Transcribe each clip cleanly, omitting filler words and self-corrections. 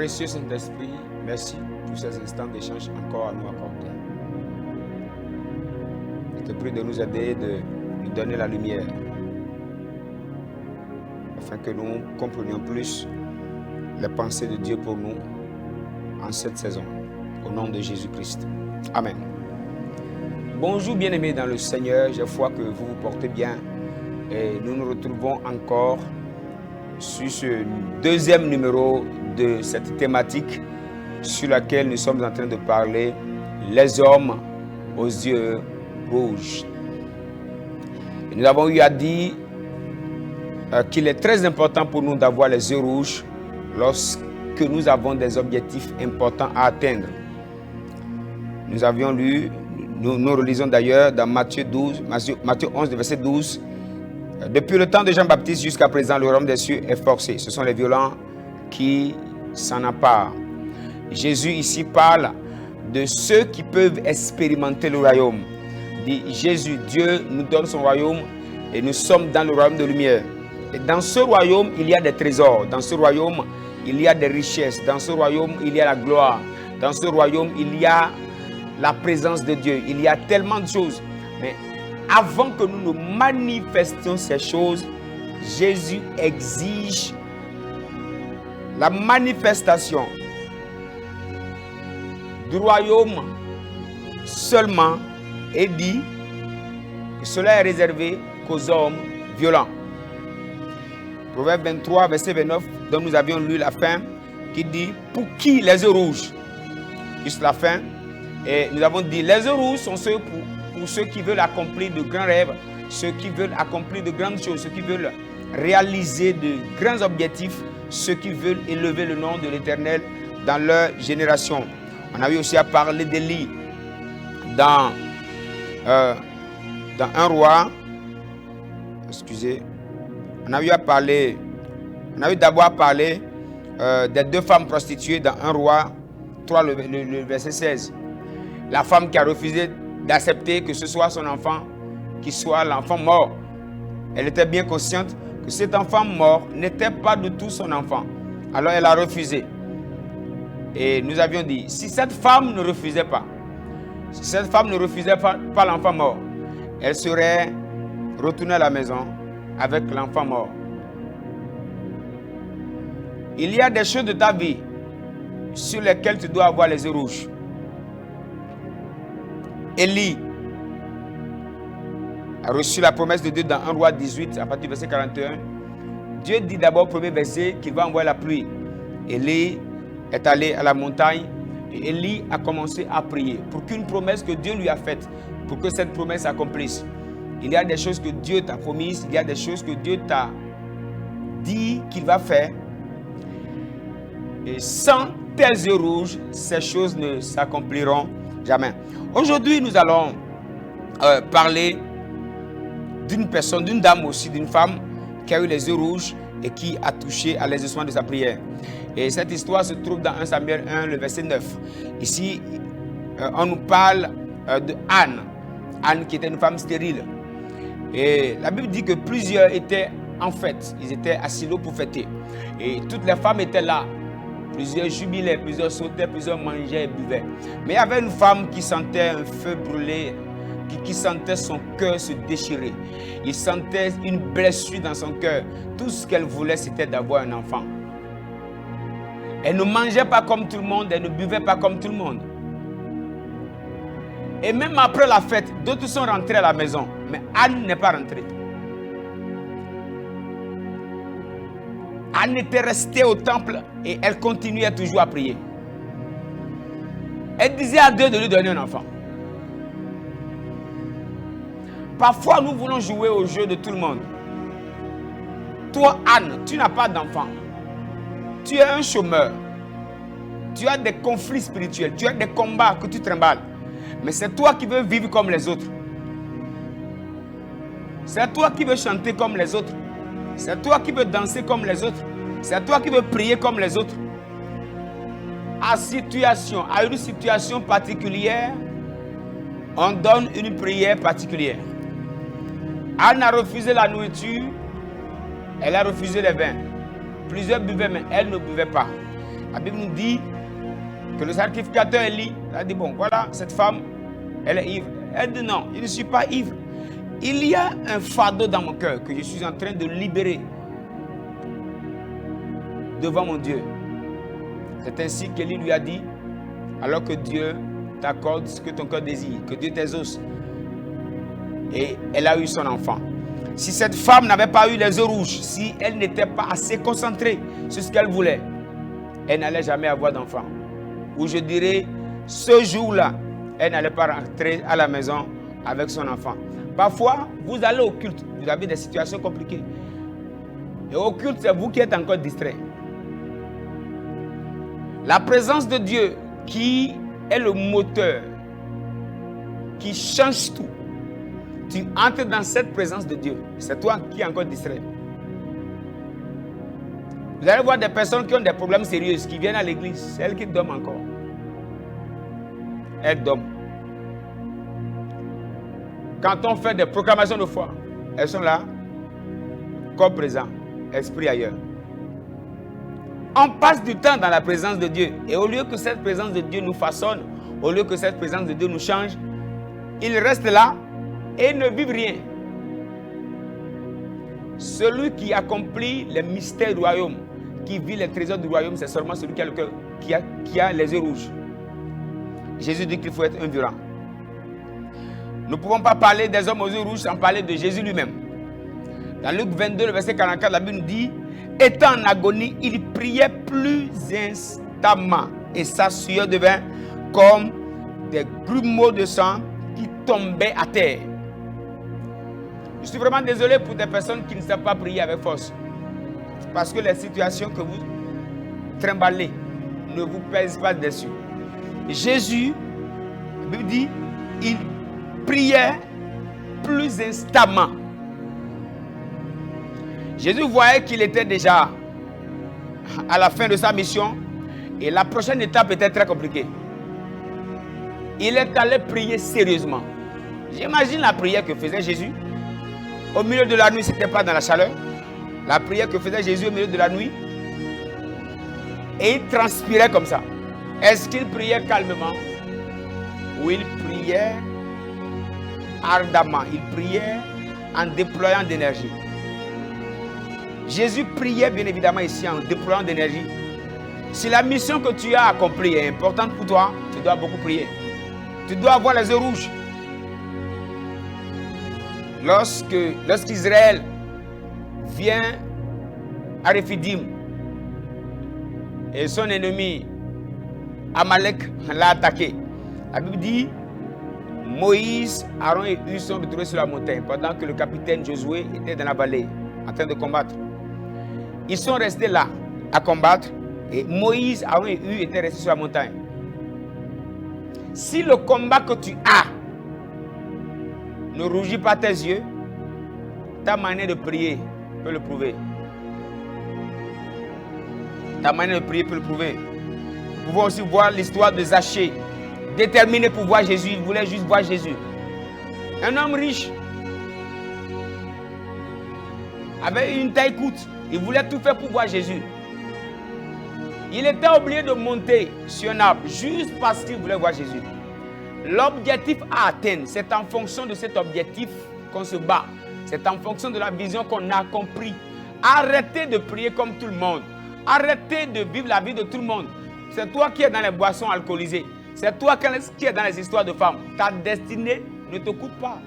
Précieux Saint-Esprit, merci pour ces instants d'échange encore à nous accorder. Je te prie de nous aider, de nous donner la lumière, afin que nous comprenions plus les pensées de Dieu pour nous en cette saison. Au nom de Jésus-Christ. Amen. Bonjour bien-aimés dans le Seigneur, j'ai foi que vous vous portez bien et nous nous retrouvons encore sur ce deuxième numéro de cette thématique sur laquelle nous sommes en train de parler, les hommes aux yeux rouges. Et nous avons eu à dire qu'il est très important pour nous d'avoir les yeux rouges lorsque nous avons des objectifs importants à atteindre. Nous avions lu, nous relisons d'ailleurs dans Matthieu 11, verset 12. Depuis le temps de Jean-Baptiste jusqu'à présent, le royaume des cieux est forcé. Ce sont les violents qui s'en emparent. Jésus ici parle de ceux qui peuvent expérimenter le royaume. Dit Jésus, Dieu nous donne son royaume et nous sommes dans le royaume de lumière. Et dans ce royaume, il y a des trésors. Dans ce royaume, il y a des richesses. Dans ce royaume, il y a la gloire. Dans ce royaume, il y a la présence de Dieu. Il y a tellement de choses. Mais avant que nous ne manifestions ces choses, Jésus exige la manifestation du royaume seulement et dit que cela est réservé qu'aux hommes violents. Proverbe 23, verset 29, dont nous avions lu la fin, qui dit pour qui les yeux rouges, juste la fin. Et nous avons dit les yeux rouges sont ceux pour ceux qui veulent accomplir de grands rêves, ceux qui veulent accomplir de grandes choses, ceux qui veulent réaliser de grands objectifs, ceux qui veulent élever le nom de l'Éternel dans leur génération. On a eu aussi à parler d'Élie dans 1 roi. Excusez. On a eu d'abord à parler des deux femmes prostituées dans 1 roi 3, le verset 16. La femme qui a refusé d'accepter que ce soit son enfant, qui soit l'enfant mort. Elle était bien consciente que cet enfant mort n'était pas du tout son enfant. Alors elle a refusé. Et nous avions dit, si cette femme ne refusait pas, l'enfant mort, elle serait retournée à la maison avec l'enfant mort. Il y a des choses de ta vie sur lesquelles tu dois avoir les yeux rouges. Élie a reçu la promesse de Dieu dans 1 roi 18, à partir du verset 41. Dieu dit d'abord au premier verset qu'il va envoyer la pluie. Élie est allé à la montagne et Élie a commencé à prier pour qu'une promesse que Dieu lui a faite, pour que cette promesse s'accomplisse. Il y a des choses que Dieu t'a promises, il y a des choses que Dieu t'a dit qu'il va faire. Et sans tes yeux rouges, ces choses ne s'accompliront jamais. Aujourd'hui, nous allons parler d'une personne, d'une dame aussi, d'une femme qui a eu les yeux rouges et qui a touché à l'exaucement de sa prière. Et cette histoire se trouve dans 1 Samuel 1, le verset 9. Ici, on nous parle de Anne. Anne qui était une femme stérile. Et la Bible dit que plusieurs étaient en fête. Ils étaient à Silo pour fêter. Et toutes les femmes étaient là. Plusieurs jubilaient, plusieurs sautaient, plusieurs mangeaient et buvaient. Mais il y avait une femme qui sentait un feu brûler, qui sentait son cœur se déchirer. Il sentait une blessure dans son cœur. Tout ce qu'elle voulait, c'était d'avoir un enfant. Elle ne mangeait pas comme tout le monde, elle ne buvait pas comme tout le monde. Et même après la fête, d'autres sont rentrés à la maison. Mais Anne n'est pas rentrée. Anne était restée au temple et elle continuait toujours à prier. Elle disait à Dieu de lui donner un enfant. Parfois, nous voulons jouer au jeu de tout le monde. Toi, Anne, tu n'as pas d'enfant. Tu es un chômeur. Tu as des conflits spirituels. Tu as des combats que tu trimbales. Mais c'est toi qui veux vivre comme les autres. C'est toi qui veux chanter comme les autres. C'est toi qui veux danser comme les autres. C'est toi qui veux prier comme les autres. À une situation particulière, on donne une prière particulière. Anne a refusé la nourriture, elle a refusé les vins. Plusieurs buvaient, mais elle ne buvait pas. La Bible nous dit que le sacrificateur Élie a dit, bon, voilà, cette femme, elle est ivre. Elle dit, non, je ne suis pas ivre. Il y a un fardeau dans mon cœur que je suis en train de libérer devant mon Dieu. C'est ainsi qu'Élie lui a dit, alors que Dieu t'accorde ce que ton cœur désire, que Dieu t'exauce. Et elle a eu son enfant. Si cette femme n'avait pas eu les yeux rouges, si elle n'était pas assez concentrée sur ce qu'elle voulait, elle n'allait jamais avoir d'enfant. Ou je dirais, ce jour-là, elle n'allait pas rentrer à la maison avec son enfant. Parfois, vous allez au culte, vous avez des situations compliquées. Et au culte, c'est vous qui êtes encore distrait. La présence de Dieu, qui est le moteur, qui change tout. Tu entres dans cette présence de Dieu. C'est toi qui es encore distrait. Vous allez voir des personnes qui ont des problèmes sérieux, qui viennent à l'église. C'est elles qui dorment encore. Elles dorment. Quand on fait des proclamations de foi, elles sont là, corps présent, esprit ailleurs. On passe du temps dans la présence de Dieu. Et au lieu que cette présence de Dieu nous façonne, au lieu que cette présence de Dieu nous change, ils restent là et ne vivent rien. Celui qui accomplit les mystères du royaume, qui vit les trésors du royaume, c'est seulement celui qui a le cœur, qui a les yeux rouges. Jésus dit qu'il faut être endurant. Nous ne pouvons pas parler des hommes aux yeux rouges sans parler de Jésus lui-même. Dans Luc 22, le verset 44, la Bible nous dit, étant en agonie, il priait plus instamment et sa sueur devint comme des grumeaux de sang qui tombaient à terre. Je suis vraiment désolé pour des personnes qui ne savent pas prier avec force. Parce que les situations que vous trimballez ne vous pèsent pas dessus. Jésus, la Bible dit, il priait plus instamment. Jésus voyait qu'il était déjà à la fin de sa mission et la prochaine étape était très compliquée. Il est allé prier sérieusement. J'imagine la prière que faisait Jésus. Au milieu de la nuit, ce n'était pas dans la chaleur. La prière que faisait Jésus au milieu de la nuit. Et il transpirait comme ça. Est-ce qu'il priait calmement? Ou il priait ardemment? Il priait en déployant d'énergie. Jésus priait bien évidemment ici en déployant d'énergie. Si la mission que tu as accomplie est importante pour toi, tu dois beaucoup prier. Tu dois avoir les yeux rouges. Lorsqu'Israël vient à Rephidim et son ennemi Amalek l'a attaqué, la Bible dit Moïse, Aaron et Hur sont retrouvés sur la montagne pendant que le capitaine Josué était dans la vallée en train de combattre. Ils sont restés là à combattre et Moïse, Aaron et Hur étaient restés sur la montagne. Si le combat que tu as ne rougit pas tes yeux, ta manière de prier peut le prouver. Ta manière de prier peut le prouver. Nous pouvons aussi voir l'histoire de Zachée, déterminé pour voir Jésus. Il voulait juste voir Jésus. Un homme riche, avec une taille courte. Il voulait tout faire pour voir Jésus. Il était obligé de monter sur un arbre juste parce qu'il voulait voir Jésus. L'objectif à atteindre, c'est en fonction de cet objectif qu'on se bat. C'est en fonction de la vision qu'on a compris. Arrêtez de prier comme tout le monde. Arrêtez de vivre la vie de tout le monde. C'est toi qui es dans les boissons alcoolisées. C'est toi qui es dans les histoires de femmes. Ta destinée ne te coûte pas.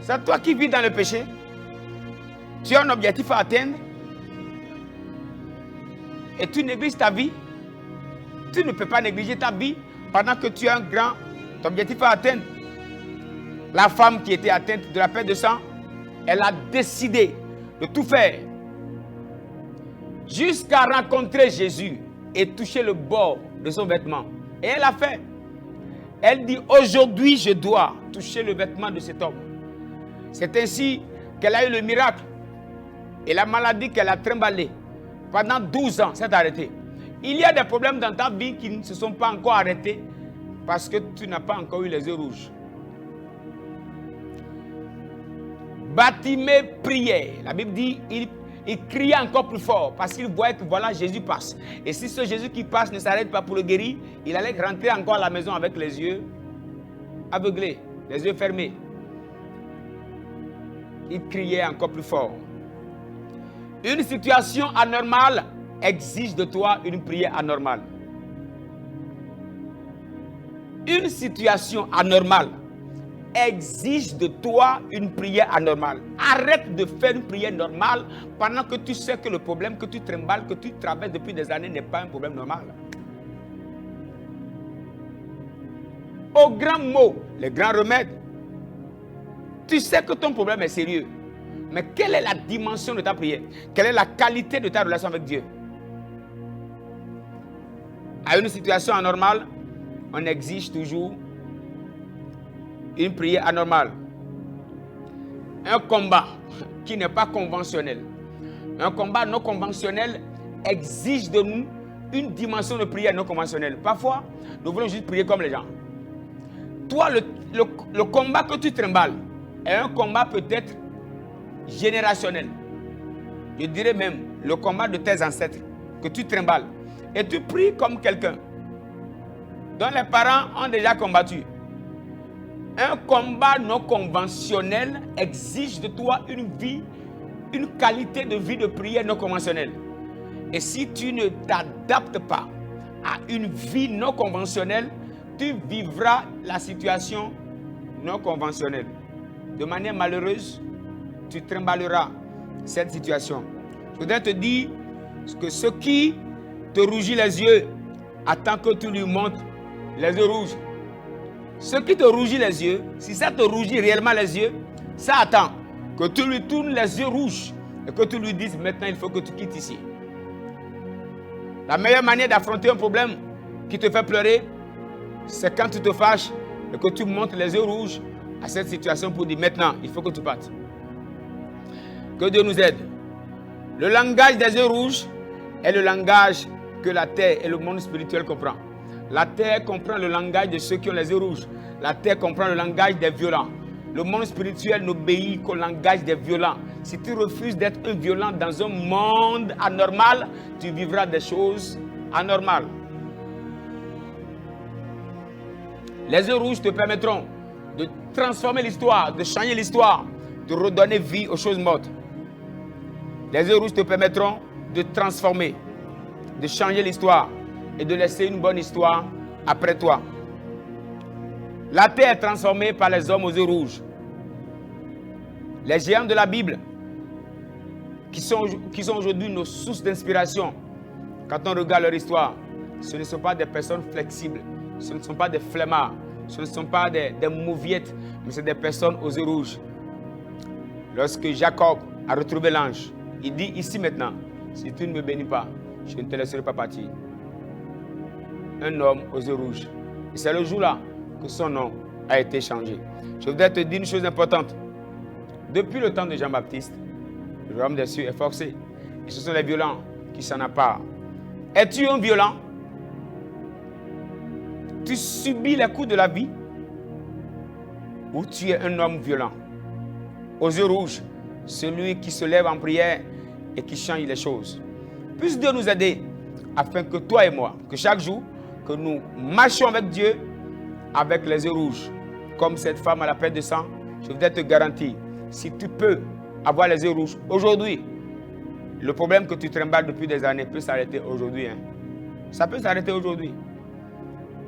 C'est toi qui vis dans le péché. Tu as un objectif à atteindre. Et tu négliges ta vie. Tu ne peux pas négliger ta vie pendant que tu as un grand objectif à atteindre. La femme qui était atteinte de la perte de sang, elle a décidé de tout faire jusqu'à rencontrer Jésus et toucher le bord de son vêtement. Et elle a fait. Elle dit, aujourd'hui je dois toucher le vêtement de cet homme. C'est ainsi qu'elle a eu le miracle. Et la maladie qu'elle a trimballée pendant 12 ans s'est arrêtée. Il y a des problèmes dans ta vie qui ne se sont pas encore arrêtés parce que tu n'as pas encore eu les yeux rouges. Bartimée priait. La Bible dit, il il criait encore plus fort parce qu'il voyait que voilà, Jésus passe. Et si ce Jésus qui passe ne s'arrête pas pour le guérir, il allait rentrer encore à la maison avec les yeux aveuglés, les yeux fermés. Il criait encore plus fort. Une situation anormale exige de toi une prière anormale. Une situation anormale exige de toi une prière anormale. Arrête de faire une prière normale pendant que tu sais que le problème que tu trimbales, que tu traverses depuis des années n'est pas un problème normal. Au grand mot, les grands remèdes, tu sais que ton problème est sérieux. Mais quelle est la dimension de ta prière? Quelle est la qualité de ta relation avec Dieu? À une situation anormale, on exige toujours une prière anormale. Un combat qui n'est pas conventionnel. Un combat non conventionnel exige de nous une dimension de prière non conventionnelle. Parfois, nous voulons juste prier comme les gens. Toi, le combat que tu trimbales est un combat peut-être générationnel. Je dirais même le combat de tes ancêtres que tu trimbales. Et tu pries comme quelqu'un dont les parents ont déjà combattu. Un combat non conventionnel exige de toi une vie, une qualité de vie de prière non conventionnelle. Et si tu ne t'adaptes pas à une vie non conventionnelle, tu vivras la situation non conventionnelle. De manière malheureuse, tu trimballeras cette situation. Je voudrais te dire que ce qui te rougit les yeux attend que tu lui montres les yeux rouges. Ce qui te rougit les yeux, si ça te rougit réellement les yeux, ça attend que tu lui tournes les yeux rouges et que tu lui dises maintenant il faut que tu quittes ici. La meilleure manière d'affronter un problème qui te fait pleurer, c'est quand tu te fâches et que tu montres les yeux rouges à cette situation pour dire maintenant il faut que tu partes. Que Dieu nous aide. Le langage des yeux rouges est le langage que la terre et le monde spirituel comprennent. La terre comprend le langage de ceux qui ont les yeux rouges. La terre comprend le langage des violents. Le monde spirituel n'obéit qu'au langage des violents. Si tu refuses d'être un violent dans un monde anormal, tu vivras des choses anormales. Les yeux rouges te permettront de transformer l'histoire, de changer l'histoire, de redonner vie aux choses mortes. Les yeux rouges te permettront de transformer, de changer l'histoire et de laisser une bonne histoire après toi. La terre est transformée par les hommes aux yeux rouges. Les géants de la Bible, qui sont aujourd'hui nos sources d'inspiration, quand on regarde leur histoire, ce ne sont pas des personnes flexibles, ce ne sont pas des flemmards, ce ne sont pas des mauviettes, mais c'est des personnes aux yeux rouges. Lorsque Jacob a retrouvé l'ange, il dit ici maintenant, si tu ne me bénis pas, je ne te laisserai pas partir. Un homme aux yeux rouges. Et c'est le jour-là que son nom a été changé. Je voudrais te dire une chose importante. Depuis le temps de Jean-Baptiste, le royaume des cieux est forcé. Et ce sont les violents qui s'en apparent. Es-tu un violent? Tu subis les coups de la vie? Ou tu es un homme violent? Aux yeux rouges, celui qui se lève en prière et qui change les choses. Puisse Dieu nous aider afin que toi et moi, que chaque jour, que nous marchions avec Dieu avec les yeux rouges. Comme cette femme à la perte de sang, je voudrais te garantir, si tu peux avoir les yeux rouges aujourd'hui, le problème que tu trimbales depuis des années peut s'arrêter aujourd'hui. Hein. Ça peut s'arrêter aujourd'hui.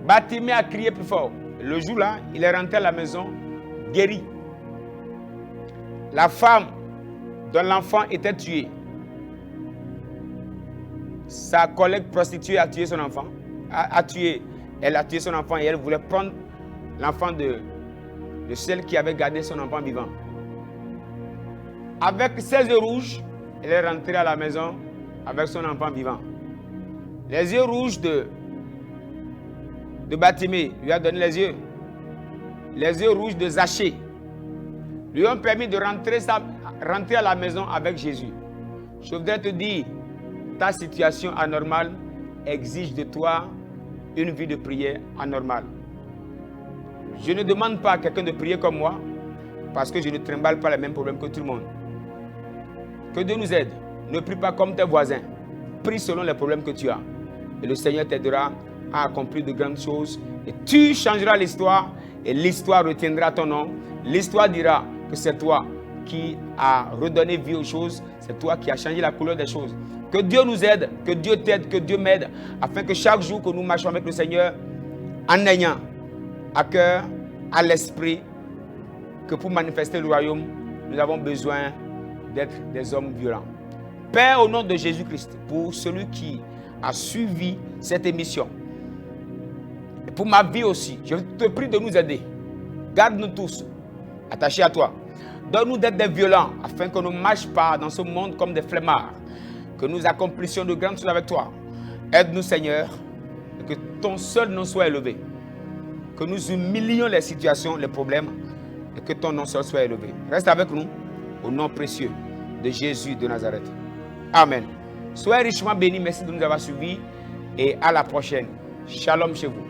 Bartimée a crié plus fort. Le jour-là, il est rentré à la maison guéri. La femme dont l'enfant était tué, sa collègue prostituée a tué son enfant. Elle a tué son enfant et elle voulait prendre l'enfant de celle qui avait gardé son enfant vivant. Avec ses yeux rouges, elle est rentrée à la maison avec son enfant vivant. Les yeux rouges de Bartimée lui a donné les yeux. Les yeux rouges de Zachée lui ont permis de rentrer à la maison avec Jésus. Je voudrais te dire, ta situation anormale exige de toi une vie de prière anormale. Je ne demande pas à quelqu'un de prier comme moi parce que je ne trimballe pas les mêmes problèmes que tout le monde. Que Dieu nous aide. Ne prie pas comme tes voisins. Prie selon les problèmes que tu as. Et le Seigneur t'aidera à accomplir de grandes choses. Et tu changeras l'histoire. Et l'histoire retiendra ton nom. L'histoire dira que c'est toi qui as redonné vie aux choses. C'est toi qui as changé la couleur des choses. Que Dieu nous aide, que Dieu t'aide, que Dieu m'aide. Afin que chaque jour que nous marchons avec le Seigneur, en ayant à cœur, à l'esprit, que pour manifester le royaume, nous avons besoin d'être des hommes violents. Père, au nom de Jésus-Christ, pour celui qui a suivi cette émission, et pour ma vie aussi, je te prie de nous aider. Garde-nous tous attachés à toi. Donne-nous d'être des violents, afin que nous ne marchions pas dans ce monde comme des flemmards, que nous accomplissions de grandes choses avec toi. Aide-nous, Seigneur, et que ton seul nom soit élevé. Que nous humilions les situations, les problèmes, et que ton nom seul soit élevé. Reste avec nous, au nom précieux de Jésus de Nazareth. Amen. Soyez richement bénis, merci de nous avoir suivis, et à la prochaine. Shalom chez vous.